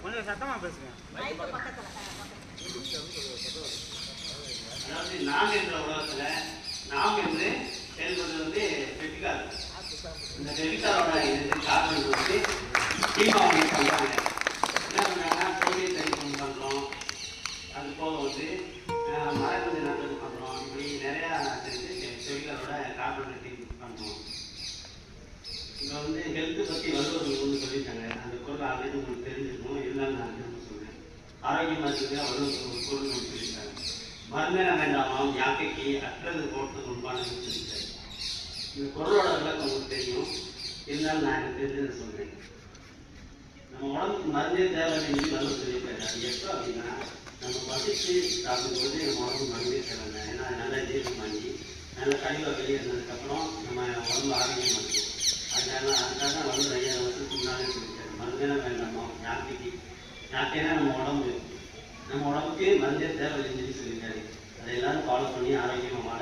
கொஞ்சம் சத்தமா பேசுங்க. அதாவது நாம் என்ற உலகத்துல நாம் என்று செயல்படுறது வெற்றிக்கார். இந்த வெற்றிக்காரோட காரணம் தீபாவளி பண்றாங்க. என்ன பண்ணாங்கன்னா கோவில் தரிசனம் பண்றோம், அது போக மரக்கன்று நடுறது பண்றோம். இப்படி நிறையா வெற்றிக்காரோட காரணம் பண்றோம். இப்போ ஹெல்த் பற்றி வல்லுநர்கள் சொல்லியிருக்காங்க. அந்த பொருள் ஆல்ரெடி உங்களுக்கு தெரிஞ்சிருக்கும். இருந்தாலும் நான் சொல்றேன். ஆரோக்கியமாக இருக்கிறது வல்லுநர்கள் ஒரு பொருள் சொல்லியிருக்காங்க. மருந்தென வேண்டாமாம் யாக்கைக்கு அற்றது போட்டு முன்பானு சொல்லியிருக்காரு. இந்த பொருளோட விளக்கம் உங்களுக்கு தெரியும். இருந்தாலும் நான் எனக்கு தெரிஞ்சதை சொல்றேன். நம்ம உடம்புக்கு மருந்தே தேவைன்னு நல்ல சொல்லியிருக்காரு. அது எப்போ அப்படின்னா நம்ம பசித்து சாப்பிடும்போது நம்ம உடம்பு மருந்தே தேவைங்க. ஏன்னா நல்லா ஜீரணம் பண்ணி நல்ல கழிவாக வெளியேறினதுக்கப்புறம் நம்ம உடம்பு ஆரோக்கியமாக இருக்கும். அதுக்காக வந்து 5000 வருஷத்துக்கு முன்னாலே சொல்லியிருக்காரு. மருந்தேன வேண்டாமா யாக்கைக்கு. யாக்கைனா நம்ம உடம்புக்கு மருந்தே தேவையில்லைன்னு சொல்லி சொல்லியிருக்காரு. அதை எல்லாரும் ஃபாலோ பண்ணி ஆரோக்கியமாக வாழ